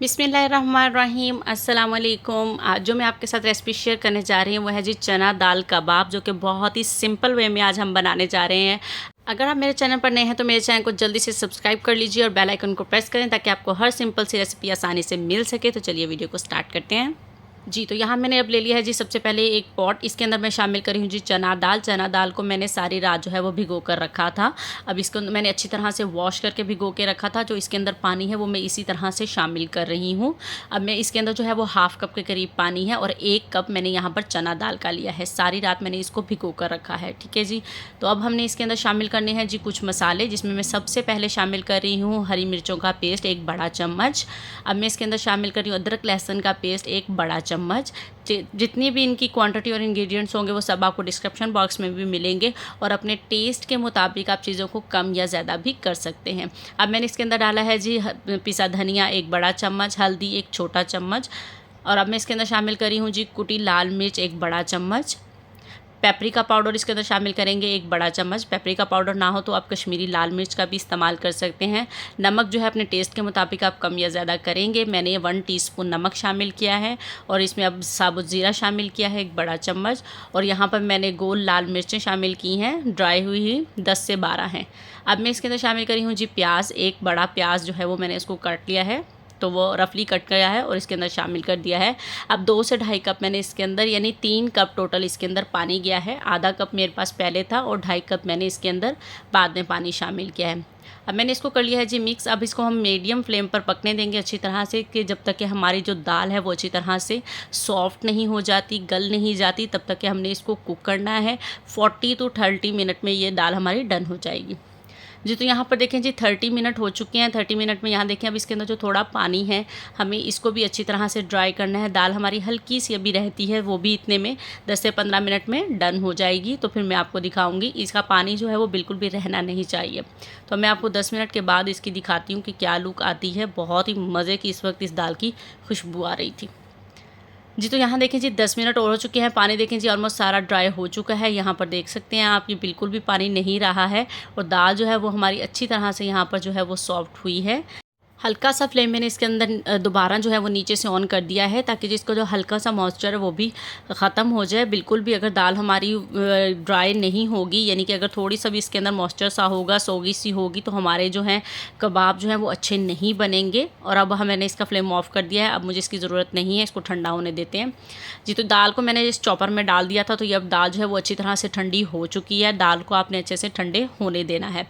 बिस्मिल्लाहिर्रहमानिर्रहीम अस्सलाम वालेकुम। आज जो मैं आपके साथ रेसिपी शेयर करने जा रही हूँ वो है जी चना दाल कबाब, जो कि बहुत ही सिंपल वे में आज हम बनाने जा रहे हैं। अगर आप मेरे चैनल पर नए हैं तो मेरे चैनल को जल्दी से सब्सक्राइब कर लीजिए और बेल आइकन को प्रेस करें ताकि आपको हर सिंपल सी रेसिपी आसानी से मिल सके। तो चलिए वीडियो को स्टार्ट करते हैं। जी, तो यहाँ मैंने अब ले लिया है जी सबसे पहले एक पॉट। इसके अंदर मैं शामिल करी हूँ जी चना दाल। चना दाल को मैंने सारी रात जो है वो भिगो कर रखा था। अब इसको मैंने अच्छी तरह से वॉश करके भिगो के रखा था। जो इसके अंदर पानी है वो मैं इसी तरह से शामिल कर रही हूँ। अब मैं इसके अंदर जो है वो हाफ़ कप के करीब पानी है और 1 कप मैंने यहाँ पर चना दाल का लिया है। सारी रात मैंने इसको भिगो कर रखा है, ठीक है जी। तो अब हमने इसके अंदर शामिल करने हैं जी कुछ मसाले, जिसमें मैं सबसे पहले शामिल कर रही हूँ हरी मिर्चों का पेस्ट 1 बड़ा चम्मच। अब मैं इसके अंदर शामिल कर रही हूँ अदरक लहसुन का पेस्ट 1 बड़ा चम्मच। जितनी भी इनकी क्वांटिटी और इंग्रेडिएंट्स होंगे वो सब आपको डिस्क्रिप्शन बॉक्स में भी मिलेंगे और अपने टेस्ट के मुताबिक आप चीज़ों को कम या ज़्यादा भी कर सकते हैं। अब मैंने इसके अंदर डाला है जी पिसा धनिया 1 बड़ा चम्मच, हल्दी 1 छोटा चम्मच, और अब मैं इसके अंदर शामिल करी हूँ जी कुटी लाल मिर्च 1 बड़ा चम्मच। पेपरिका पाउडर इसके अंदर शामिल करेंगे 1 बड़ा चम्मच। पेपरिका पाउडर ना हो तो आप कश्मीरी लाल मिर्च का भी इस्तेमाल कर सकते हैं। नमक जो है अपने टेस्ट के मुताबिक आप कम या ज़्यादा करेंगे। मैंने 1 टीस्पून नमक शामिल किया है और इसमें अब साबुत ज़ीरा शामिल किया है 1 बड़ा चम्मच, और यहाँ पर मैंने गोल लाल मिर्चें शामिल की हैं, ड्राई हुई 10 से 12 हैं। अब मैं इसके अंदर शामिल करी हूँ जी प्याज। 1 बड़ा प्याज जो है वो मैंने इसको काट लिया है, तो वो रफली कट गया है और इसके अंदर शामिल कर दिया है। अब 2 से ढाई कप मैंने इसके अंदर, यानी 3 कप टोटल इसके अंदर पानी गया है। आधा कप मेरे पास पहले था और 2.5 कप मैंने इसके अंदर बाद में पानी शामिल किया है। अब मैंने इसको कर लिया है जी मिक्स। अब इसको हम मीडियम फ्लेम पर पकने देंगे अच्छी तरह से, कि जब तक कि हमारी जो दाल है वो अच्छी तरह से सॉफ्ट नहीं हो जाती, गल नहीं जाती, तब तक कि हमने इसको कुक करना है। 40 to 30 मिनट में ये दाल हमारी डन हो जाएगी जी। तो यहाँ पर देखें जी 30 मिनट हो चुके हैं। 30 मिनट में यहाँ देखें अब इसके अंदर जो थोड़ा पानी है हमें इसको भी अच्छी तरह से ड्राई करना है। दाल हमारी हल्की सी अभी रहती है, वो भी इतने में 10 से 15 मिनट में डन हो जाएगी। तो फिर मैं आपको दिखाऊंगी। इसका पानी जो है वो बिल्कुल भी रहना नहीं चाहिए। तो मैं आपको 10 मिनट के बाद इसकी दिखाती हूँ कि क्या लुक आती है। बहुत ही मज़े की इस वक्त इस दाल की खुशबू आ रही थी जी। तो यहाँ देखें जी 10 मिनट और हो चुके हैं। पानी देखें जी ऑलमोस्ट सारा ड्राई हो चुका है। यहाँ पर देख सकते हैं आप, ये बिल्कुल भी पानी नहीं रहा है और दाल जो है वो हमारी अच्छी तरह से यहाँ पर जो है वो सॉफ्ट हुई है। हल्का सा फ्लेम मैंने इसके अंदर दोबारा जो है वो नीचे से ऑन कर दिया है, ताकि जिसको जो हल्का सा मॉइस्चर है वो भी ख़त्म हो जाए। बिल्कुल भी अगर दाल हमारी ड्राई नहीं होगी, यानी कि अगर थोड़ी सा भी इसके अंदर मॉइस्चर सा होगा, सोगी सी होगी, तो हमारे जो हैं कबाब जो हैं वो अच्छे नहीं बनेंगे। और अब मैंने इसका फ्लेम ऑफ़ कर दिया है। अब मुझे इसकी ज़रूरत नहीं है, इसको ठंडा होने देते हैं जी। तो दाल को मैंने इस चॉपर में डाल दिया था, तो ये अब दाल जो है वो अच्छी तरह से ठंडी हो चुकी है। दाल को आपने अच्छे से ठंडे होने देना है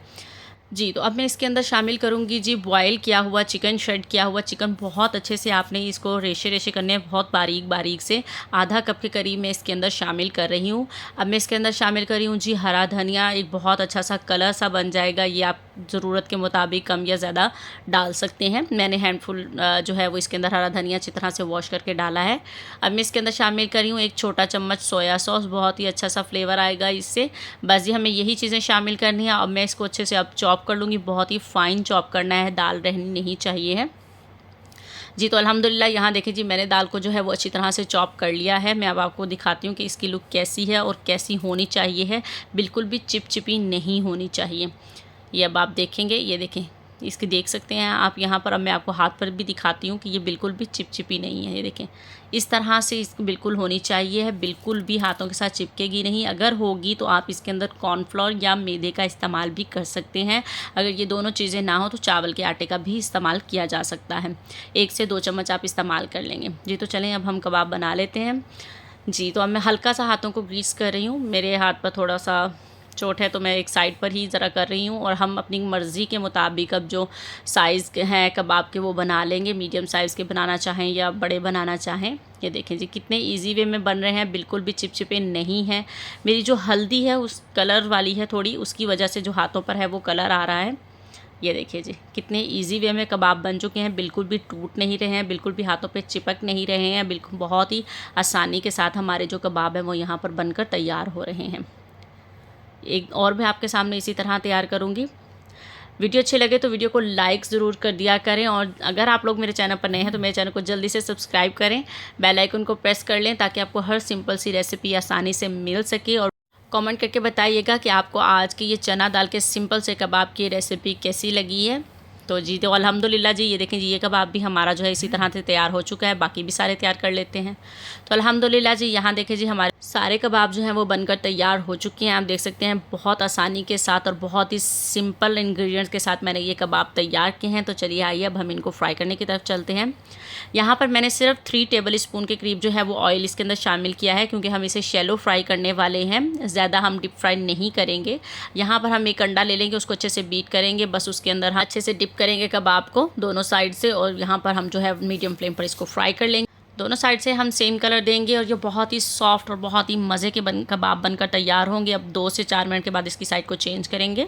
जी। तो अब मैं इसके अंदर शामिल करूँगी जी बॉयल किया हुआ चिकन, श्रेड किया हुआ चिकन। बहुत अच्छे से आपने इसको रेशे रेशे करने हैं, बहुत बारीक बारीक से। आधा कप के करीब मैं इसके अंदर शामिल कर रही हूँ। अब मैं इसके अंदर शामिल कर रही हूँ जी हरा धनिया। एक बहुत अच्छा सा कलर सा बन जाएगा। ये आप ज़रूरत के मुताबिक कम या ज़्यादा डाल सकते हैं। मैंने हैंडफुल जो है वो इसके अंदर हरा धनिया अच्छी तरह से वॉश करके डाला है। अब मैं इसके अंदर शामिल कर रही हूँ 1 छोटा चम्मच सोया सॉस। बहुत ही अच्छा सा फ्लेवर आएगा इससे। बस ये हमें यही चीज़ें शामिल करनी है। अब मैं इसको अच्छे से अब चॉप कर लूँगी। बहुत ही फाइन चॉप करना है, दाल रहनी नहीं चाहिए है जी। तो अल्हम्दुलिल्लाह यहाँ देखिए जी मैंने दाल को जो है वो अच्छी तरह से चॉप कर लिया है। मैं अब आपको दिखाती हूँ कि इसकी लुक कैसी है और कैसी होनी चाहिए है। बिल्कुल भी चिपचिपी नहीं होनी चाहिए। ये अब आप देखेंगे, ये देखें, इसकी देख सकते हैं आप यहाँ पर। अब मैं आपको हाथ पर भी दिखाती हूँ कि ये बिल्कुल भी चिपचिपी नहीं है। ये देखें, इस तरह से इसको बिल्कुल होनी चाहिए है। बिल्कुल भी हाथों के साथ चिपकेगी नहीं। अगर होगी तो आप इसके अंदर कॉर्नफ्लोर या मैदे का इस्तेमाल भी कर सकते हैं। अगर ये दोनों चीज़ें ना हो तो चावल के आटे का भी इस्तेमाल किया जा सकता है। 1 से 2 चम्मच आप इस्तेमाल कर लेंगे जी। तो चलें अब हम कबाब बना लेते हैं जी। तो अब मैं हल्का सा हाथों को ग्रीस कर रही हूँ। मेरे हाथ पर थोड़ा सा चोट है तो मैं एक साइड पर ही ज़रा कर रही हूँ। और हम अपनी मर्ज़ी के मुताबिक अब जो साइज़ हैं कबाब के वो बना लेंगे। मीडियम साइज़ के बनाना चाहें या बड़े बनाना चाहें। ये देखें जी कितने इजी वे में बन रहे हैं, बिल्कुल भी चिपचिपे नहीं हैं। मेरी जो हल्दी है उस कलर वाली है थोड़ी, उसकी वजह से जो हाथों पर है वो कलर आ रहा है। ये देखिए जी कितने इजी वे में कबाब बन चुके हैं। बिल्कुल भी टूट नहीं रहे हैं, बिल्कुल भी हाथों पे चिपक नहीं रहे हैं। बिल्कुल बहुत ही आसानी के साथ हमारे जो कबाब हैं वो यहाँ पर बनकर तैयार हो रहे हैं। एक और भी आपके सामने इसी तरह तैयार करूँगी। वीडियो अच्छे लगे तो वीडियो को लाइक ज़रूर कर दिया करें। और अगर आप लोग मेरे चैनल पर नए हैं तो मेरे चैनल को जल्दी से सब्सक्राइब करें, बेल आइकन को प्रेस कर लें ताकि आपको हर सिंपल सी रेसिपी आसानी से मिल सके। और कमेंट करके बताइएगा कि आपको आज की ये चना दाल के सिंपल से कबाब की रेसिपी कैसी लगी है। तो जी तो अल्हम्दुलिल्लाह जी, ये देखें जी, ये कबाब भी हमारा जो है इसी तरह से तैयार हो चुका है। बाकी भी सारे तैयार कर लेते हैं। तो अल्हम्दुलिल्लाह जी, यहाँ देखें जी, हमारे सारे कबाब जो हैं वो बनकर तैयार हो चुके हैं। आप देख सकते हैं बहुत आसानी के साथ और बहुत ही सिंपल इंग्रेडिएंट्स के साथ मैंने ये कबाब तैयार किए हैं। तो चलिए आइए अब हम इनको फ्राई करने की तरफ चलते हैं। यहाँ पर मैंने सिर्फ 3 टेबल स्पून के करीब जो है वो ऑयल इसके अंदर शामिल किया है, क्योंकि हम इसे शैलो फ्राई करने वाले हैं, ज़्यादा हम डीप फ्राई नहीं करेंगे। यहाँ पर हम एक अंडा ले लेंगे, उसको अच्छे से बीट करेंगे, बस उसके अंदर अच्छे से डिप करेंगे कबाब को दोनों साइड से, और यहाँ पर हम जो है मीडियम फ्लेम पर इसको फ्राई कर लेंगे। दोनों साइड से हम सेम कलर देंगे और ये बहुत ही सॉफ्ट और बहुत ही मज़े के कबाब बनकर तैयार होंगे। अब 2 से 4 मिनट के बाद इसकी साइड को चेंज करेंगे।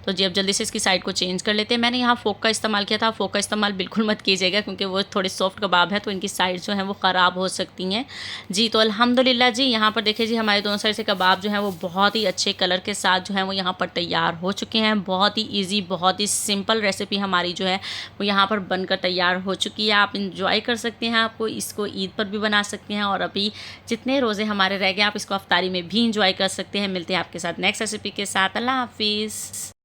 तो जी अब जल्दी से इसकी साइड को चेंज कर लेते हैं। मैंने यहाँ फ़ोक का इस्तेमाल किया था। फ़ोक का इस्तेमाल बिल्कुल मत कीजिएगा, क्योंकि वो थोड़े सॉफ्ट कबाब है तो इनकी साइड जो हैं वो ख़राब हो सकती हैं। जी तो अल्हम्दुलिल्लाह जी, यहाँ पर देखिए जी, हमारे दोनों साइड से कबाब जो हैं वो बहुत ही अच्छे कलर के साथ जो हैं वो यहाँ पर तैयार हो चुके हैं। बहुत ही ईजी, बहुत ही सिंपल रेसिपी हमारी जो है वो यहाँ पर बनकर तैयार हो चुकी है। आप इंजॉय कर सकते हैं। आपको इसको ईद पर भी बना सकते हैं, और अभी जितने रोज़े हमारे रह गए आप इसको अफ्तारी में भी इंजॉय कर सकते हैं। मिलते हैं आपके साथ नेक्स्ट रेसिपी के साथ। अल्लाह हाफिज़।